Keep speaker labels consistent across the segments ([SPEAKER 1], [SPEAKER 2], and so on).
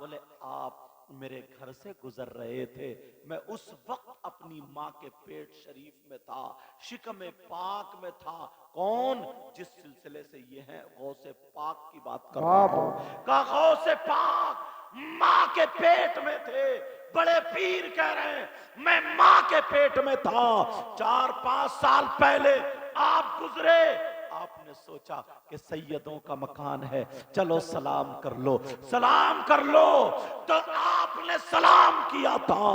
[SPEAKER 1] बोले आप मेरे घर से गुजर रहे थे, मैं उस वक्त अपनी माँ के पेट शरीफ में था, शिकम पाक में था। कौन? जिस सिलसिले से ये है गौसे पाक की बात कर रहा हूं। का गौसे पाक माँ के पेट में थे। बड़े पीर कह रहे हैं मैं माँ के पेट में था, 4-5 साल पहले आप गुजरे। आपने सोचा कि सैयदों का मकान है, चलो सलाम कर लो, सलाम कर लो। तो आपने सलाम किया था।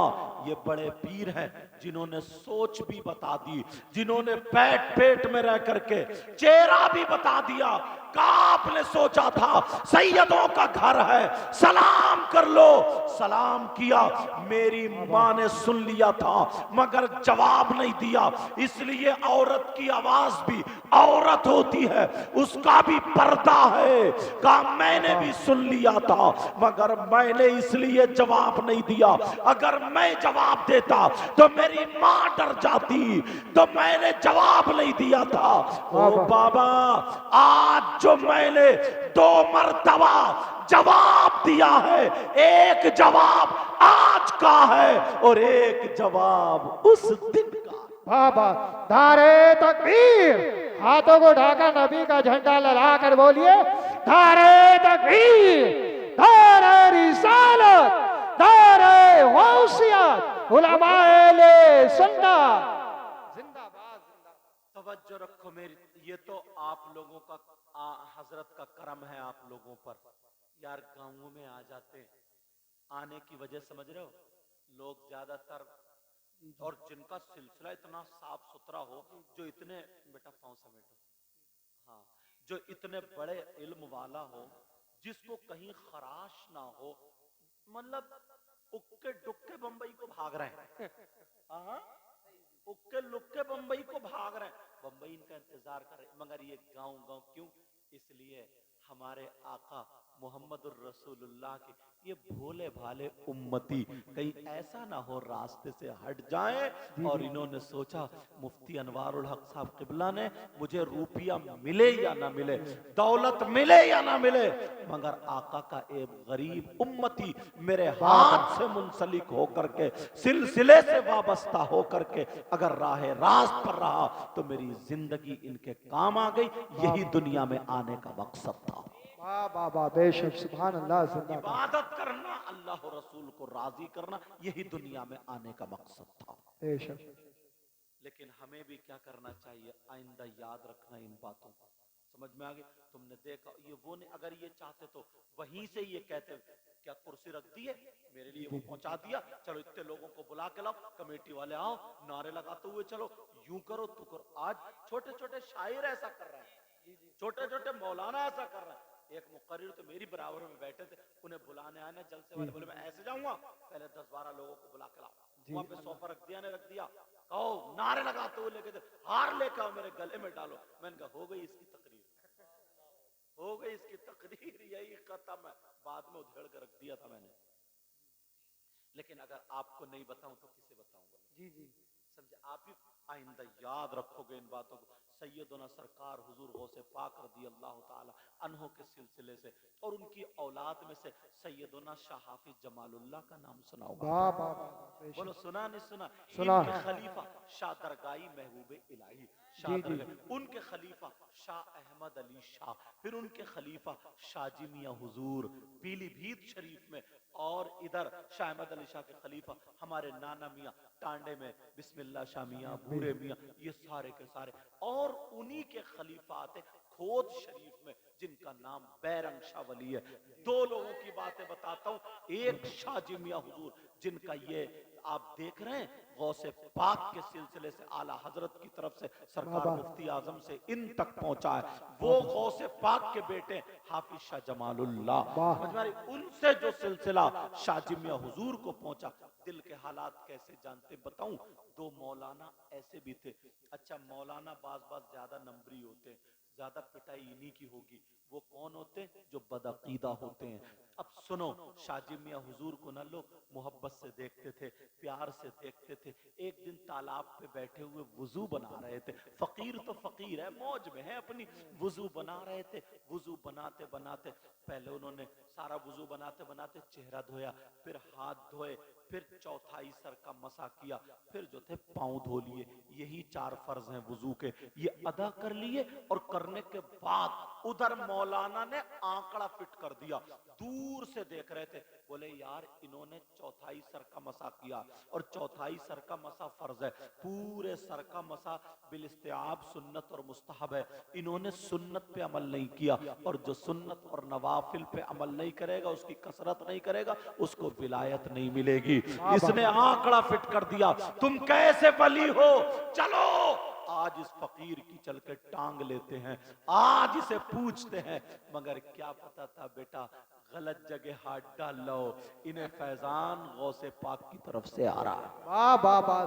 [SPEAKER 1] ये बड़े पीर हैं जिन्होंने सोच भी बता दी, जिन्होंने पेट पेट में रह करके चेहरा भी बता दिया। का आपने सोचा था सैयदों का घर है, सलाम कर लो। सलाम किया, मेरी मां ने सुन लिया था मगर जवाब नहीं दिया। इसलिए औरत की आवाज भी औरत होती है, उसका भी पर्दा है। कहा मैंने भी सुन लिया था मगर मैंने इसलिए जवाब नहीं दिया। अगर मैं जवाब देता तो मेरी मां डर जाती, तो मैंने जवाब नहीं दिया था। ओ बाबा, आज जो मैंने 2 मरतबा जवाब दिया है, एक जवाब आज का है और एक जवाब उस दिन का।
[SPEAKER 2] बाबा धारे तकबीर, हाथों को ढाका नबी का झंडा लहरा कर बोलिए धारे तकबीर, धारे रिसालत, धारे गौसियत, उलमाए सुन्नत जिंदाबाद।
[SPEAKER 1] तवज्जो रखो मेरी, ये तो आप लोगों का हजरत का करम है आप लोगों पर। यार गांवों में आ जाते, आने की वजह समझ रहे हो, लोग ज्यादातर और जिनका सिलसिला इतना साफ सुथरा हो, जो इतने बेटा पांव समेटो, हाँ, जो इतने बड़े इल्म वाला हो, जिसको कहीं खराश ना हो, मतलब उक्के डुक्के बंबई को भाग रहे हैं। हाँ, उक्के लुक्के बंबई को भाग रहे हैं, बंबई इनका इंतजार कर रहे, मगर ये गांव गांव क्यों? इसलिए हमारे आका मोहम्मद रसूलुल्लाह के ये भोले भाले उम्मती कहीं ऐसा ना हो रास्ते से हट जाएं। और इन्होंने सोचा मुफ्ती अनवारुल हक साहब किबला ने, मुझे रुपया मिले या ना मिले, दौलत मिले या ना मिले, मगर आका का एक गरीब उम्मती मेरे हाथ से मुंसलिक होकर के, सिलसिले से वाबस्ता होकर के अगर राह रास्त पर रहा तो मेरी जिंदगी इनके काम आ गई। यही दुनिया में आने का मकसद था।
[SPEAKER 2] बाबा बेशक सुभान अल्लाह जिंदाबाद।
[SPEAKER 1] इबादत करना, अल्लाह और रसूल को राजी करना, यही दुनिया में आने का मकसद था।
[SPEAKER 2] बेशक
[SPEAKER 1] लेकिन हमें भी क्या करना चाहिए, आइंदा याद रखना इन बातों को। समझ में आ गई? तुमने देखा ये वो नहीं, अगर ये चाहते तो वहीं से ये कहते क्या कुर्सी रख दी है मेरे लिए, वो पहुंचा दिया, चलो इतने लोगों को बुला के लाओ, कमेटी वाले आओ, नारे लगाते हुए चलो, यूं करो तू करो। आज छोटे छोटे शायर ऐसा कर रहे हैं, छोटे छोटे मौलाना ऐसा कर रहे हैं। एक मुकर्रिर तो मेरी बराबर में बैठे थे, उन्हें बुलाने आए ना जलसे वाले, बोले मैं ऐसे जाऊंगा, पहले 10-12 लोगों को बुला के लाओ। वहां पे सोफा रख दिया, ने रख दिया, कहो नारे लगाते हुए लेके हार लेकर आओ मेरे गले में डालो। मैंने कहा हो गई इसकी तकरीर, हो गई इसकी तकरीर, यही खत्म है। बाद में उधेड़ कर रख दिया था मैंने। लेकिन अगर आपको नहीं बताऊं तो किसे बताऊंगा?
[SPEAKER 2] जी जी
[SPEAKER 1] समझे? आप ही आइंदा याद रखोगे इन बातों को। सैयदना सरकार हुजूर गौसे पाक रज़ी अल्लाह ताला अन्हो के सिलसिले से और उनकी औलाद में से सैयदना शाह हाफिज जमालुल्लाह का नाम सुना होगा। बोलो सुना नहीं सुना?
[SPEAKER 2] सुना।
[SPEAKER 1] इनके खलीफा शाह दरगाही महबूब इलाही शाह
[SPEAKER 2] जी जी
[SPEAKER 1] दरगाही, उनके खलीफा शाह अहमद अली शाह, फिर उनके खलीफा शाहजी मियां हुजूर पीलीभीत शरीफ में, और इधर शाह अहमद अली शाह के खलीफा हमारे नाना मियां टांडे में बिस्मिल्लाह शाह मियां, बूरे मियां, ये सारे के सारे। और उन्हीं के खलीफा आते खोद शरीफ में जिनका नाम बैरंग शाह वली है। 2 लोगों की बातें बताता हूं, एक शाहजी मियां हुजूर जिनका ये आप देख रहे हैं गौसे पाक के सिलसिले से आला हजरत की तरफ से सरकार मुफ्ती आजम से इन तक पहुंचा है, वो गौसे पाक के बेटे हाफिज शाह जमालुल्लाह। समझ में आ रही? उनसे जो सिलसिला शाहजी मियां हुजूर को पहुंचा, दिल के हालात कैसे जानते बताऊं? 2 मौलाना ऐसे भी थे। अच्छा मौलाना बाज ज्यादा नंबरी होते हैं, ज्यादा पिटाई इन्हीं की होगी, वो कौन होते हैं? जो बदअकीदा होते हैं। अब सुनो, शाजी मियाँ हुजूर को ना लोग मोहब्बत से देखते थे, प्यार से देखते थे। एक दिन तालाब पे बैठे हुए वुजू बना रहे थे। फकीर तो फकीर है, मौज में है अपनी, वुजू बना रहे थे। वुजू बनाते बनाते पहले उन्होंने सारा वुजू बनाते बनाते चेहरा धोया, फिर हाथ धोए, फिर चौथाई सर का मसा किया, फिर जो थे पांव धो लिए। यही 4 फर्ज हैं वुजू के, ये अदा कर लिए। और करने के बाद उधर मौलाना ने आंकड़ा फिट कर दिया। दूर से देख रहे थे, बोले यार इन्होंने चौथाई सर का मसा किया, और चौथाई सर का मसा फर्ज है, पूरे सर का मसा बिलिस्तिआब सुन्नत और मुस्तहब है। इन्होंने सुन्नत पे अमल नहीं किया, और जो सुन्नत और नवाफिल पे अमल नहीं करेगा, उसकी कसरत नहीं करेगा, उसको विलायत नहीं मिलेगी। इसने आंकड़ा फिट कर दिया। तुम कैसे वली हो? चलो आज इस फकीर की चल के टांग लेते हैं, आज इसे पूछते हैं। मगर क्या पता था बेटा, गलत जगह हाथ डाल लो, इन्हें फैजान गौसे पाक की तरफ से आ रहा है।
[SPEAKER 2] वाह वाह वाह।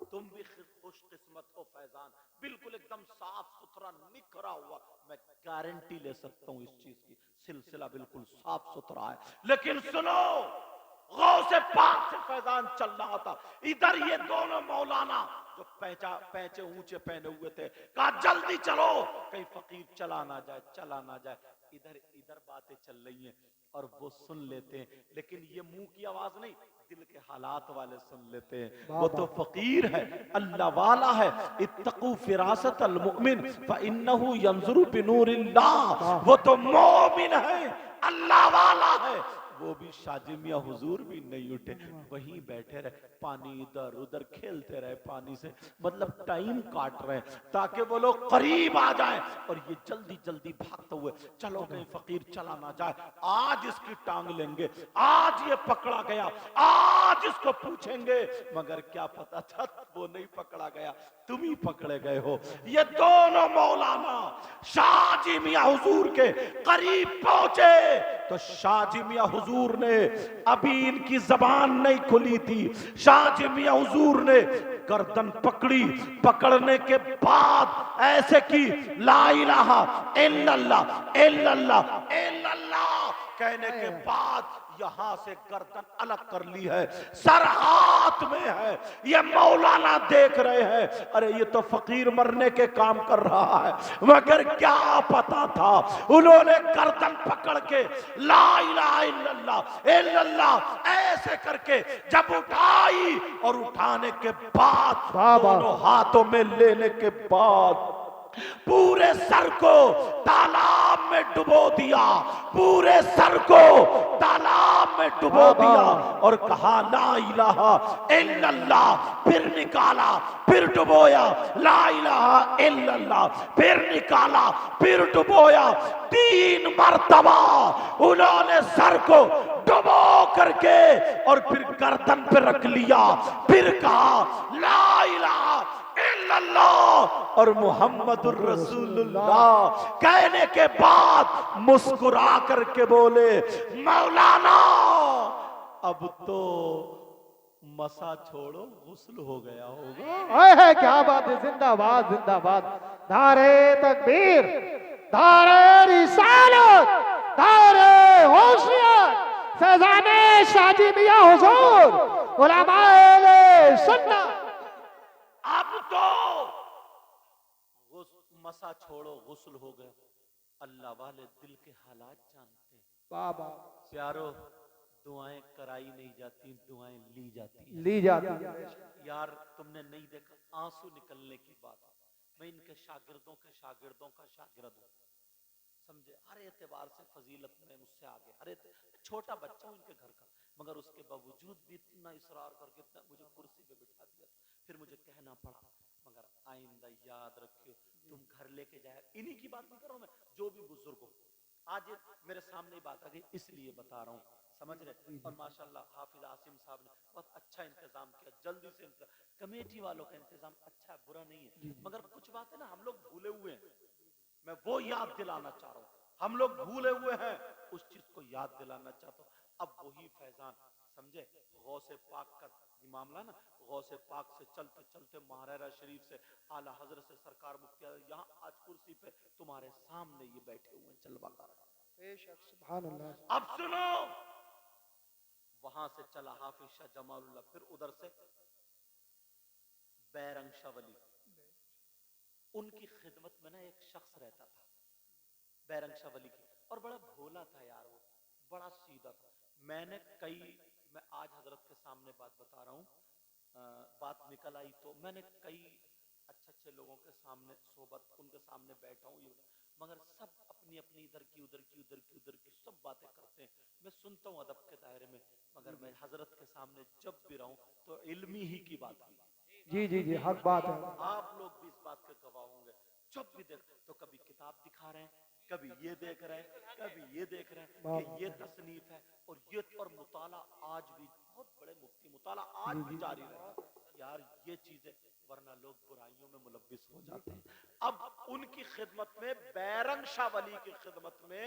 [SPEAKER 1] तुम भी खुशकिस्मत हो फैजान, बिल्कुल एकदम साफ सुथरा निखरा हुआ। मैं गारंटी ले सकता हूं इस चीज की, सिलसिला बिल्कुल साफ सुथरा है। लेकिन सुनो, गौसे पाक से फैजान चल रहा था। इधर ये दोनों मौलाना जो पैंचे ऊंचे पहने हुए थे, कहा जल्दी चलो, कहीं फकीर चला ना जाए, चला ना जाए। इधर इधर बातें चल रही हैं और वो सुन लेते हैं, लेकिन ये मुंह की आवाज नहीं, दिल के हालात वाले सुन लेते हैं। वो तो फकीर है, अल्लाह वाला है। इत्तकू फिरासत अल मुमिन फइन्नहु यंजुरु बिनूरिल्लाह। वो तो मोमिन है, अल्लाह वाला है। वो भी शाजी मियाँ हुजूर भी नहीं उठे, वहीं बैठे रहे, पानी इधर उधर खेलते रहे पानी से, मतलब टाइम काट रहे हैं ताकि वो लोग करीब आ जाएं। और ये जल्दी जल्दी भागते हुए, चलो कहीं फकीर चला ना जाए, आज इसकी टांग लेंगे, आज ये पकड़ा गया, आज इसको पूछेंगे। मगर क्या पता था वो नहीं पकड़ा गया, तुम ही पकड़े गए हो। ये दोनों मौलाना शाजी मियाँ हुजूर के करीब पहुंचे तो शाजी मियाँ हुजूर ने, अभी इनकी जबान नहीं खुली थी, शाजी मियाँ हुजूर ने गर्दन पकड़ी। पकड़ने के बाद ऐसे की, ला इलाहा इल्लल्लाह इल्लल्लाह इल्लल्लाह कहने के बाद यहां से गर्दन अलग कर ली है, सर हाथ में है। ये मौलाना देख रहे हैं, अरे ये तो फकीर मरने के काम कर रहा है। मगर क्या पता था, उन्होंने गर्दन पकड़ के ला इलाहा इल्लल्लाह इल्लल्लाह ऐसे करके जब उठाई, और उठाने के बाद दोनों हाथों में लेने के बाद पूरे सर को तालाब में डुबो दिया, पूरे सर को तालाब में डुबो दिया और कहा ला इलाहा इल्लल्लाह। फिर निकाला, फिर डुबोया, ला इलाहा इल्लल्लाह, फिर निकाला, फिर डुबोया। 3 मर्तबा उन्होंने सर को डुबो करके और फिर गर्दन पे रख लिया, फिर कहा ला इलाहा इल्लल्लाह और मुहम्मदुर रसूलुल्लाह कहने के बाद मुस्कुरा करके बोले, मौलाना अब तो मसा छोड़ो, गुस्ल हो गया होगा।
[SPEAKER 2] है क्या बात है, जिंदाबाद जिंदाबाद। नारे तकबीर, नारे रिसालत, नारे होशियत, फैजाने शाजी मियाँ हुजूर, उलमाए सुन्नत।
[SPEAKER 1] अब तो मसा छोड़ो, गुस्ल हो गया। अल्लाह वाले दिल के हालात जानते हैं।
[SPEAKER 2] बाबा
[SPEAKER 1] प्यारो, दुआएं कराई नहीं जाती, दुआएं ली जाती हैं।
[SPEAKER 2] ली जाती है।
[SPEAKER 1] यार तुमने नहीं देखा, आंसू निकलने की बात। मैं इनके शागिर्दों का शागिर्द हूँ, समझे, हर एतबार से फजीलत में मुझसे आगे, हर छोटा बच्चा हूँ इनके घर का, मगर उसके बावजूद भी इतना इसरार करके इतना मुझे कुर्सी पे बिठा दिया। फिर मुझे कहना पड़ा, मगर आइंदा याद रखियो, तुम घर लेके जाए। इन्हीं की बात नहीं कर रहा हूं मैं, जो भी बुजुर्ग हो, आज मेरे सामने बात आ गई इसलिए बता रहा हूँ, समझ रहे। और माशाल्लाह हाफिज आसिम साहब ने बहुत अच्छा इंतजाम किया, जल्दी से कमेटी वालों का इंतजाम अच्छा, बुरा नहीं है, मगर कुछ बात है ना हम लोग भूले हुए हैं, मैं वो याद दिलाना चाह रहा हूँ। हम लोग भूले हुए हैं, उस चीज को याद दिलाना चाहता हूँ। अब वही फैजान समझे, गौसे पाक का मामला ना, गौसे पाक से चलते चलते महारारा शरीफ से आला हजरत से सरकार मुफ्ती यहाँ आज कुर्सी पे तुम्हारे सामने ये बैठे हुए जलवा कर।
[SPEAKER 2] बेशक सुभान अल्लाह।
[SPEAKER 1] अब सुनो, वहां से चला हाफिज शाह जमालुल्लाह, फिर उधर से बैरंग शाह वली, उनकी खिदमत में ना एक शख्स रहता था बैरंग शाह वली की, और बड़ा भोला था यार, वो बड़ा सीधा था। मैं आज हजरत के सामने बात बता रहा हूँ, बात निकल आई तो मैंने कई अच्छे अच्छे लोगों के सामने सोबत उनके सामने बैठा हूँ, मगर सब अपनी अपनी इधर की उधर की उधर की उधर की सब बातें करते हैं। मैं सुनता हूँ अदब के दायरे में, मगर मैं हजरत के सामने जब भी रहूं तो इल्मी ही की बात की।
[SPEAKER 2] जी जी जी, हक बात है।
[SPEAKER 1] आप लोग भी इस बात के गवाह होंगे, जब भी देख तो कभी किताब दिखा रहे हैं, कभी ये देख रहे हैं, कभी ये देख रहे हैं कि ये तसनीफ है, और ये और मुताला आज भी बहुत बड़े मुफ्ती मुताला आज भी जारी रहता है यार, ये चीजें, वरना लोग बुराइयों में मुलव्विस हो जाते हैं। अब उनकी खिदमत में, बैरंग शाह वली की खिदमत में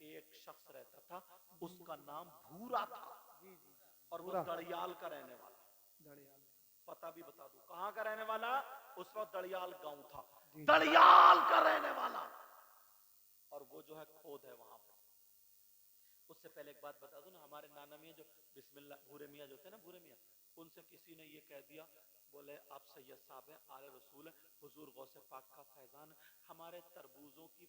[SPEAKER 1] एक शख्स रहता था, उसका नाम भूरा था, और वो दड़ियाल का रहने वाला। पता भी बता दूं कहां का रहने वाला, उस वक्त दड़ियाल गांव था, दड़ियाल का रहने वाला, और वो जो है खोद है वहां पे। उससे पहले एक बात बता दूं ना, हमारे नाना मियां जो बिस्मिल्लाह भूरे मियां जो थे ना, भूरे मियां, उनसे किसी ने ये कह दिया, बोले आप सैयद साहब हैं, आले रसूल है, हुजूर गौसे पाक का फैजान, हमारे तरबूजों की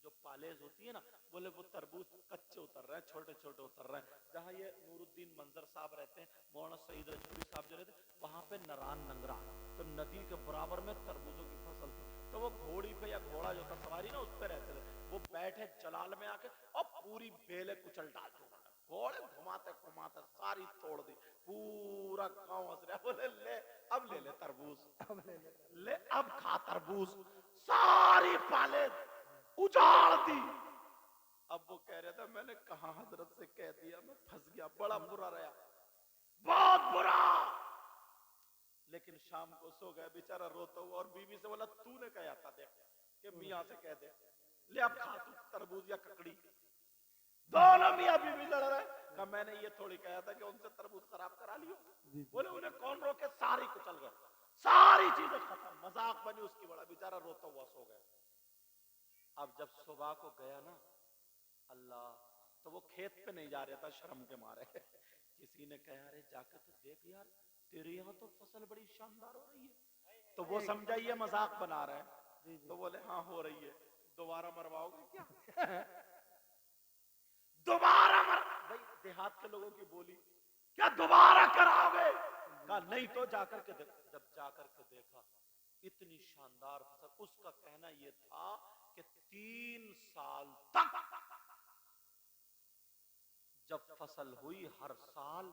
[SPEAKER 1] जो पालेज होती है ना, बोले वो तरबूज कच्चे उतर रहे हैं, छोटे छोटे उतर रहे हैं। जहाँ ये नूरुद्दीन मंजर साहब रहते हैं, मौलाना सईद रजौरी साहब जो रहते, वहां पे नरान नंगरा, तो नदी के बराबर में तरबूजों की फसल थी, तो वो घोड़ी पे या घोड़ा जो था सवारी ना, उस पे रहते थे, वो बैठे जलाल में आके और पूरी बेले कुचल डालते, घोड़े घुमाते घुमाते सारी तोड़ दी, पूरा गांव हंस रहा, बोले ले अब ले तरबूज, ले अब खा तरबूज, सारी पाले उजाड़ दी। अब वो कह रहा था, मैंने कहा हजरत से कह दिया, मैं फंस गया, बड़ा बुरा रहा, बहुत बुरा। लेकिन शाम को सो गया बेचारा रोता हुआ, और बीवी से बोला तूने कहा था देख कि मियां से कह दे, ले अब खा तू तरबूज या ककड़ी। दोनों मियां बीवी लड़ रहे, कहा मैंने ये थोड़ी कहा था कि उनसे तरबूज खराब करा लियो। बोले उन्हें कौन रोके, सारी कुचल गए, सारी चीजें खत्म, मजाक बनी उसकी, बड़ा बेचारा रोता हुआ सो गया। अब जब सुबह को गया ना, अल्लाह, तो वो खेत पे नहीं जा रहा था शर्म के मारे, किसी ने कहा अरे जाकर तो देख यार, तेरे यहाँ तो फसल बड़ी शानदार हो रही है, तो वो समझा ये मजाक बना रहा है, तो बोले हाँ हो रही है, दोबारा मरवाओगे क्या? दोबारा मर, भाई देहात के लोगों की बोली, क्या दोबारा कराओगे? कहा नहीं तो जाकर के देखो। जब जाकर के देखा, इतनी शानदार फसल, उसका कहना यह था कि 3 साल तक जब फसल हुई, हर साल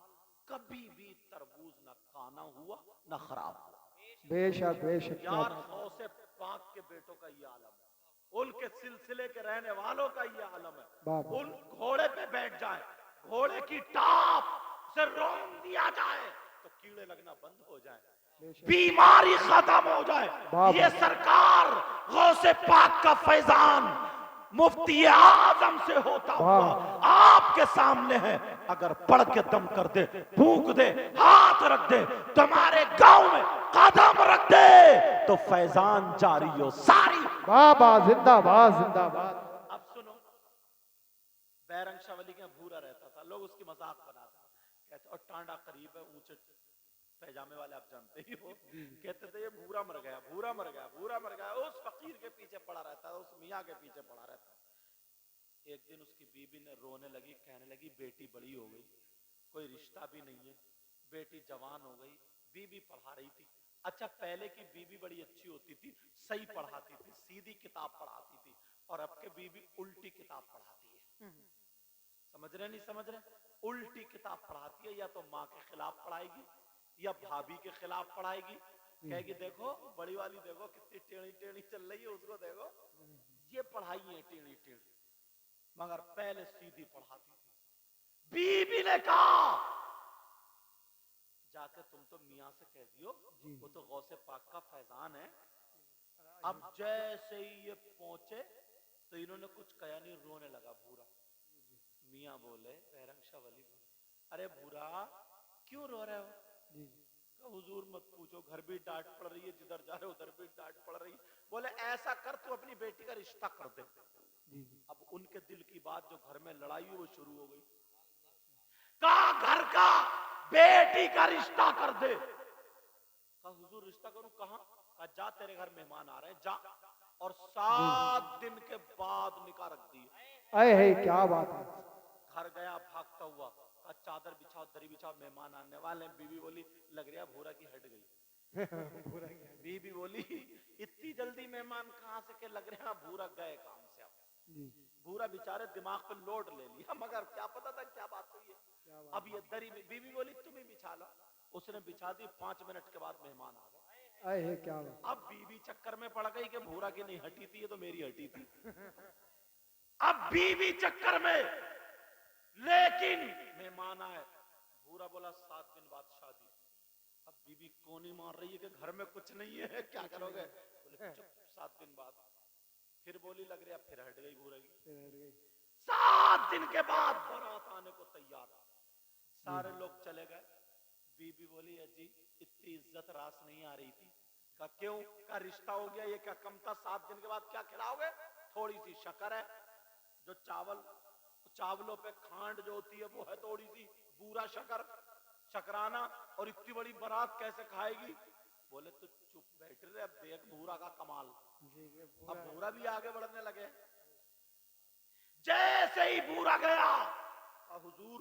[SPEAKER 1] कभी भी तरबूज न काना हुआ न खराब हुआ।
[SPEAKER 2] बेशक बेशक
[SPEAKER 1] यार गौसे पाक के बेटों का ये आलम है, उनके सिलसिले के रहने वालों का ये आलम है। उन घोड़े पे बैठ जाए, घोड़े की टाप से रोन दिया जाए तो कीड़े लगना बंद हो जाए, बीमारी खत्म हो जाए। ये सरकार गौसे पाक का फैजान मुफ्ती आजम से होता हुआ आपके सामने है, अगर पढ़ के दम कर दे, फूंक दे, हाथ रख दे, तुम्हारे गांव में कदम रख दे, तो फैजान जारी हो सारी।
[SPEAKER 2] बाबा जिंदाबाद जिंदाबाद।
[SPEAKER 1] अब सुनो, बैरंग शाह वली के भूरा रहता था, लोग उसकी मजाक बनाते कहते, और टांडा करीब है, ऊंचे पैजामे वाले आप जानते ही हो, कहते थे ये भूरा मर गया, भूरा मर गया, भूरा मर गया, उस फकीर के पीछे पड़ा रहता है, उस मियाँ के पीछे पड़ा रहता है। एक दिन उसकी बीबी ने रोने लगी, कहने लगी बेटी बड़ी हो गई, कोई रिश्ता भी नहीं है, बेटी जवान हो गई, बीबी पढ़ा रही थी। अच्छा पहले की बीबी बड़ी अच्छी होती थी, सही पढ़ाती थी, सीधी किताब पढ़ाती थी, और अब के बीबी उल्टी किताब पढ़ाती है। समझ रहे नहीं समझ रहे? उल्टी किताब पढ़ाती है, या तो माँ के खिलाफ पढ़ाएगी या भाभी के खिलाफ पढ़ाएगी, कहेगी देखो बड़ी वाली देखो कितनी टेढ़ी टेढ़ी चल रही है, उसको देखो, ये पढ़ाई है टेढ़ी टेढ़ी, मगर पहले सीधी पढ़ाती थी। बीबी ने कहा जाके तुम तो मियाँ से कह दियो, वो तो गौसे पाक का फैजान है। अब जैसे ही ये पहुंचे तो इन्होंने कुछ कहा नहीं, रोने लगा भूरा। मियाँ बोले, बैरंग शाह वली बोले, अरे भूरा क्यों रो रहे हो?
[SPEAKER 2] जी
[SPEAKER 1] कहा, हुजूर मत पूछो, घर भी डांट पड़ रही है, जिधर जा रहे हो उधर भी डांट पड़ रही है। बोले ऐसा कर, तू अपनी बेटी का रिश्ता कर दे।
[SPEAKER 2] जी
[SPEAKER 1] अब उनके दिल की बात, जो घर में लड़ाई हुई वो शुरू हो गई। कहा घर का बेटी का रिश्ता कर दे। कहा हुजूर रिश्ता करूं कहां? कहा जा, तेरे घर मेहमान आ रहे हैं, जा। और
[SPEAKER 2] जी
[SPEAKER 1] 7 दिन के बाद निकाह रख दी।
[SPEAKER 2] अरे है क्या बात है।
[SPEAKER 1] घर गया भागता हुआ, कहा चादर बिछाओ, दरी बिछाओ, मेहमान आने वाले हैं। बीवी बोली, लग रहा भूरा की हट गई।
[SPEAKER 2] पूरा किया।
[SPEAKER 1] बीबी बोली, इतनी जल्दी मेहमान कहां से के, लग रहे हैं भूरा गए काम से। अब
[SPEAKER 2] जी
[SPEAKER 1] भूरा बेचारे दिमाग पे लोड ले लिया, मगर क्या पता था क्या बात हुई है।
[SPEAKER 2] क्या बात
[SPEAKER 1] अब ये दरी में बीबी बोली, तुम ही बिछा लो। उसने बिछा दी, 5 मिनट के बाद मेहमान आ गए।
[SPEAKER 2] अरे है क्या बात।
[SPEAKER 1] अब बीबी चक्कर में पड़ गई कि भूरा की नहीं हटी थी, ये तो मेरी हटी थी। अब बीबी चक्कर में, लेकिन मेहमान आए। भूरा बोला 7 दिन बाद शादी। अब बीबी कोनी मार रही है कि घर में कुछ नहीं है, क्या करोगे? बोले चुप, 7 दिन बाद। फिर बोली, लग रहा फिर हट गई भूरा की।
[SPEAKER 2] फिर हट गई।
[SPEAKER 1] 7 दिन के बाद बारात आने को तैयार, सारे लोग चले गए। बीबी बोली, अजी इतनी इज्जत रास नहीं आ रही थी। का क्यों? का रिश्ता हो गया, ये क्या कम था? 7 दिन के बाद क्या खिलाओगे? थोड़ी सी शक्कर है, जो चावलों पे खांड जो होती है वो है थोड़ी सी, बूरा शक्कर, शकराना, और इतनी बड़ी बारात कैसे खाएगी? बोले तो चुप बैठ रहे, अब देख भूरा का कमाल।
[SPEAKER 2] जी
[SPEAKER 1] अब भूरा भी आगे बढ़ने लगे। जैसे ही भूरा गया, हुजूर।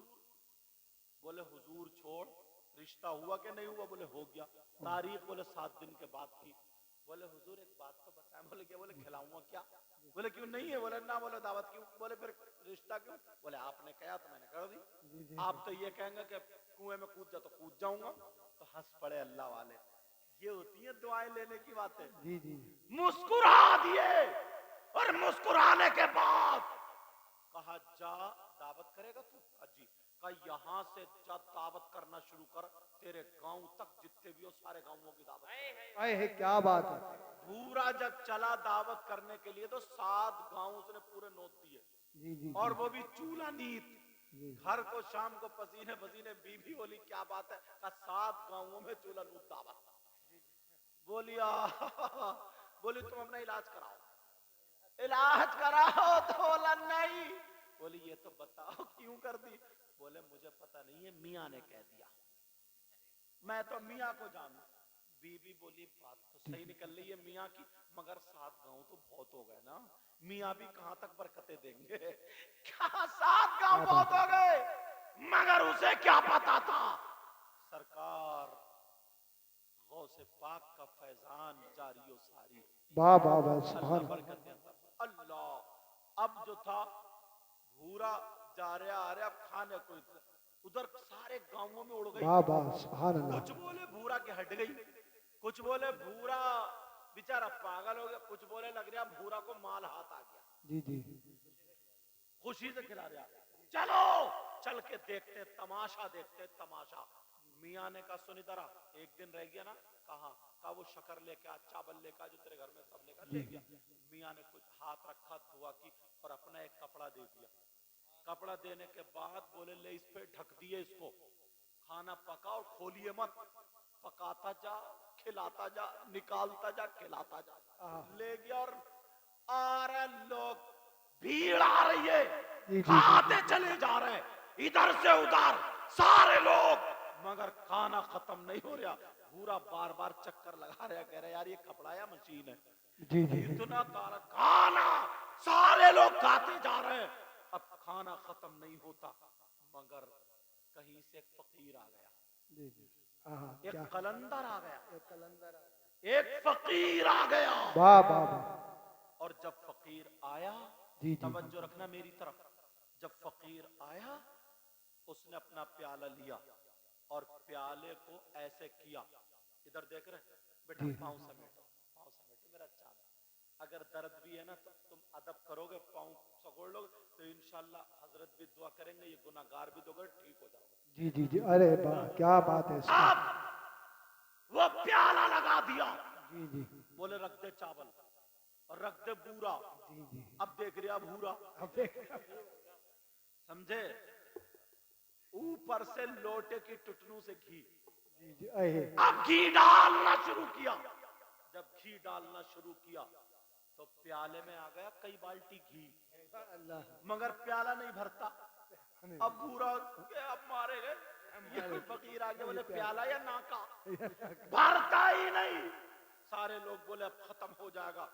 [SPEAKER 1] बोले हुजूर छोड़, रिश्ता हुआ कि नहीं हुआ? बोले हो गया। तारीख बोले 7 दिन के बाद की। बोले हुजूर एक बात तो बताएं। बोले क्या? बोले खिलाऊंगा क्या? बोले क्यों नहीं है? बोले ना। बोले दावत क्यों? बोले फिर रिश्ता क्यों? बोले आपने कहा तो मैंने कर दी।
[SPEAKER 2] जी जी
[SPEAKER 1] आप तो ये कहेंगे कि कुएं में कूद जा तो कूद जाऊंगा। तो हंस पड़े अल्लाह वाले। ये होती है दुआएं लेने की बातें।
[SPEAKER 2] जी जी
[SPEAKER 1] मुस्कुरा दिए, और मुस्कुराने के बाद कहा जा, दावत करेगा तू? जी। कहा यहाँ से जा, दावत करना शुरू कर, तेरे गांव तक जितने भी हो सारे गांवों की दावत।
[SPEAKER 2] अरे है क्या बात है।
[SPEAKER 1] भूरा जब चला दावत करने के लिए तो 7 गांव उसने पूरे नोट दिए,
[SPEAKER 2] जी जी
[SPEAKER 1] और वो भी चूल्हा नीत।
[SPEAKER 2] जी
[SPEAKER 1] घर को शाम को पसीने पसीने। बीबी बोली क्या बात है? का 7 गांवों में चूल्हा नूत दावत। बोली बोली तुम अपना इलाज कराओ, इलाज कराओ। तो बोला नहीं। बोली ये तो बताओ क्यों कर दी? बोले मुझे पता नहीं है, मियाँ ने कह दिया, मैं तो मियाँ को जानू। बीबी बोली बात तो सही निकल रही है मियाँ की, मगर 7 गांव तो बहुत हो गए ना, मियाँ भी कहां तक बरकतें देंगे? क्या 7 गांव
[SPEAKER 2] क्या
[SPEAKER 1] बहुत
[SPEAKER 2] बात
[SPEAKER 1] हो गए? मगर उसे क्या पता था, सरकार गौसे पाक का फैजान जारियो सारी।
[SPEAKER 2] वाह वाह वाह
[SPEAKER 1] अल्लाह
[SPEAKER 2] सुभान
[SPEAKER 1] बरकत देता। अल्लाह। अब जो था भूरा जा रहा आ रहा, खाने को उधर सारे गांवों में उड़ गई।
[SPEAKER 2] वाह वाह सुभान
[SPEAKER 1] कुछ
[SPEAKER 2] अल्लाह।
[SPEAKER 1] बोले भूरा के हट गई, कुछ बोले भूरा बेचारा पागल हो गया, कुछ बोले लग रहा भूरा को माल हाथ आ गया।
[SPEAKER 2] जी जी
[SPEAKER 1] खुशी से खिला रहा, चलो चल के देखते तमाशा, देखते तमाशा। मियाँ ने कहा सुन इधर आ, एक दिन रह गया ना। कहा वो शक्कर लेके आ, चावल लेके आ, जो तेरे घर में सब लेकर ले गया। मियाँ ने कुछ हाथ रखा, दुआ की, और अपना एक कपड़ा दे दिया। कपड़ा देने के बाद बोले ले इस पे ढक दिए इसको, खाना पका और खोलिए मत, पकाता जा, खिलाता जा, निकालता जा, खिलाता जा। ले गया, और आ रहे लोग, भीड़ आ रही है,
[SPEAKER 2] जी जी
[SPEAKER 1] खाते चले जा रहे हैं, इधर से उधर सारे लोग, मगर खाना खत्म नहीं हो रहा। पूरा बार बार चक्कर लगा रहा, कह रहे यार ये कपड़ा या मशीन है?
[SPEAKER 2] जी जी
[SPEAKER 1] इतना खाना, सारे लोग खाते जा रहे हैं, अब खाना खत्म नहीं होता। मगर कहीं से एक फकीर आ गया,
[SPEAKER 2] जी जी
[SPEAKER 1] एक कलंदर आ गया,
[SPEAKER 2] एक कलंदर
[SPEAKER 1] एक फकीर आ गया।
[SPEAKER 2] वाह वाह वाह।
[SPEAKER 1] और जब फकीर आया,
[SPEAKER 2] जी जी
[SPEAKER 1] तवज्जो रखना मेरी तरफ, जब फकीर आया उसने अपना प्याला लिया और प्याले को ऐसे किया, इधर देख रहे बेटा, पाँव समेटो, पाँव समेटो मेरा चाल। अगर दर्द भी है ना तो तुम अदब करोगे, पाँव सकोड़ लोगे तो इंशाल्लाह हजरत भी दुआ करेंगे, ये गुनाहगार भी दोगे, ठीक हो जाओगे।
[SPEAKER 2] जी जी जी अरे वाह क्या बात है।
[SPEAKER 1] अब वो प्याला लगा दिया,
[SPEAKER 2] जी जी
[SPEAKER 1] बोले रख दे चावल और रख दे बूरा।
[SPEAKER 2] जी जी
[SPEAKER 1] अब देख रहा भूरा,
[SPEAKER 2] अब देख
[SPEAKER 1] समझे? ऊपर से लोटे की टुटनू से घी।
[SPEAKER 2] जी जी अहे
[SPEAKER 1] अब घी डालना शुरू किया। जब घी डालना शुरू किया तो प्याले में आ गया कई बाल्टी घी,
[SPEAKER 2] अल्लाह
[SPEAKER 1] मगर प्याला नहीं भरता। अब पूरा अब मारे गए, ये फकीर आगे बोले प्याला या नाका, भरता ही नहीं। सारे लोग बोले अब खत्म हो जाएगा,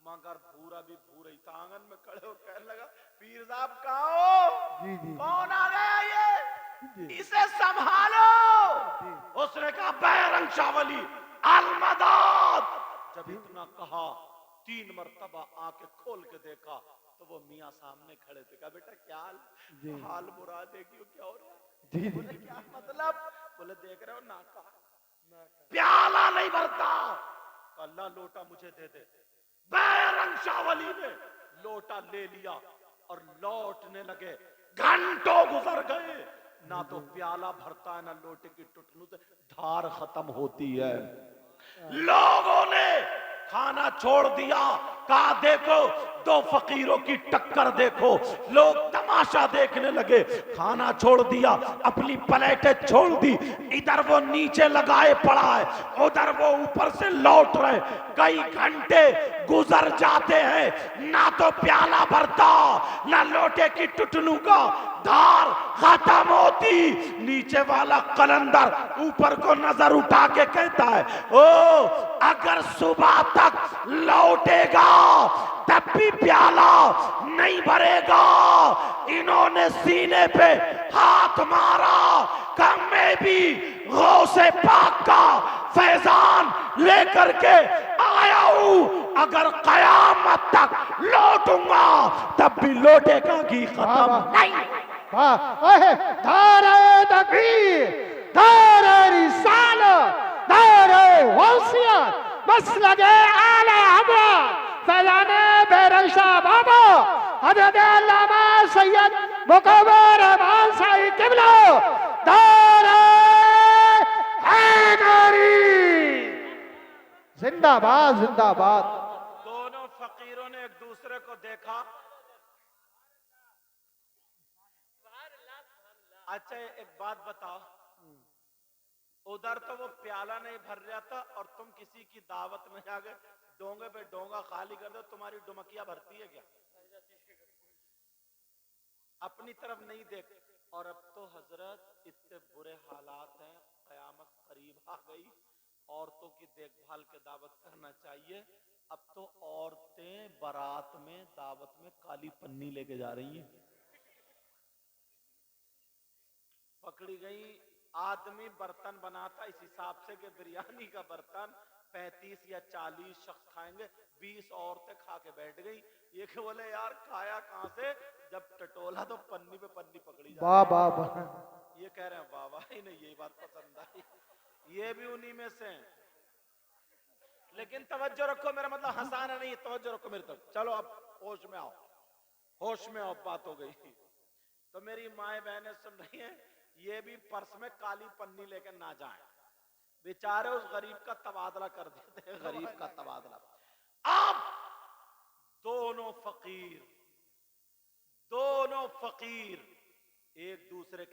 [SPEAKER 1] मगर भूरा भी भूरा ही था। आंगन में खड़े हो कहने लगा पीर साहब कहाँ हो?
[SPEAKER 2] जी जी
[SPEAKER 1] कौन आ गया ये?
[SPEAKER 2] जी
[SPEAKER 1] इसे संभालो। उसने कहा बैरंग शावली अलमदाद। जब इतना कहा 3 मरतबा आके खोल के देखा तो वो मियाँ सामने खड़े थे। कहा बेटा क्या हाल?
[SPEAKER 2] जी।
[SPEAKER 1] हाल बुरा देखियो क्या हो रहा है?
[SPEAKER 2] जी
[SPEAKER 1] बोले
[SPEAKER 2] जी
[SPEAKER 1] क्या मतलब? बोले देख रहे हो नाका प्याला नहीं भरता। अल्लाह लोटा मुझे दे दे। बैरंग शावली ने लोटा ले लिया और लौटने लगे। घंटों गुजर गए, ना तो प्याला भरता है ना लोटे की टुटनू से धार खत्म होती है। लोगों ने खाना छोड़ दिया। कहा देखो 2 फकीरों की टक्कर देखो। लोग तमाशा देखने लगे। खाना छोड़ दिया, अपनी प्लेटें छोड़ दी। इधर वो नीचे लगाए पड़ा है, उधर वो ऊपर से लौट रहे। कई घंटे गुजर जाते हैं, ना तो प्याला भरता ना लोटे की टुटनू का धार खत्म होती। नीचे वाला कलंदर ऊपर को नजर उठा के कहता है ओ अगर सुबह तक लौटेगा तब भी प्याला नहीं भरेगा। इन्होंने सीने पे हाथ मारा। कम में भी गौसे पाक का फैजान लेकर के आया हूं। अगर कयामत तक लौटूंगा तब भी लौटेगा घी खत्म नहीं।
[SPEAKER 2] धारे तकबीर, धारे रिसालत, धारे वसीयत, बस लगे आले हजरत फैजाने बेरंशा बाबा हजरत अल्लामा सैयद मुकव्वर रहमान साहिब किबला धारे हैदरी। जिंदाबाद जिंदाबाद।
[SPEAKER 1] दोनों फकीरों ने एक दूसरे को देखा। अच्छा एक बात बताओ, उधर तो वो प्याला नहीं भर रहा था और तुम किसी की दावत में आ गए, डोंगे पे डोंगा खाली कर दो, तुम्हारी डुमकिया भरती है क्या? अपनी तरफ नहीं देख। और अब तो हजरत इतने बुरे हालात हैं, कयामत करीब आ गई, औरतों की देखभाल के दावत करना चाहिए। अब तो औरतें बारात में दावत में काली पन्नी लेके जा रही हैं। पकड़ी गई। आदमी बर्तन बनाता इस हिसाब से कि बिरयानी का बर्तन 35 या 40 शख्स खाएंगे, 20 औरतें खा के बैठ गई। ये कि बोले यार खाया कहां से? जब टटोला तो पन्नी पे पन्नी पकड़ी जा
[SPEAKER 2] वाह वाह वाह।
[SPEAKER 1] ये कह रहे हैं बाबा ही नहीं, ये बात पसंद आई, ये भी उन्हीं में से हैं। लेकिन तवज्जो रखो, मेरा मतलब हंसाना नहीं, तवज्जो रखो मेरी तरफ। चलो अब होश में आओ, होश में आओ, बात हो गई। तो मेरी माए बहनें सुन रही हैं, ये भी पर्स में काली पन्नी लेकर ना जाएं, बेचारे उस गरीब का तबादला कर देते हैं, गरीब का तबादला। अब दोनों फकीर एक दूसरे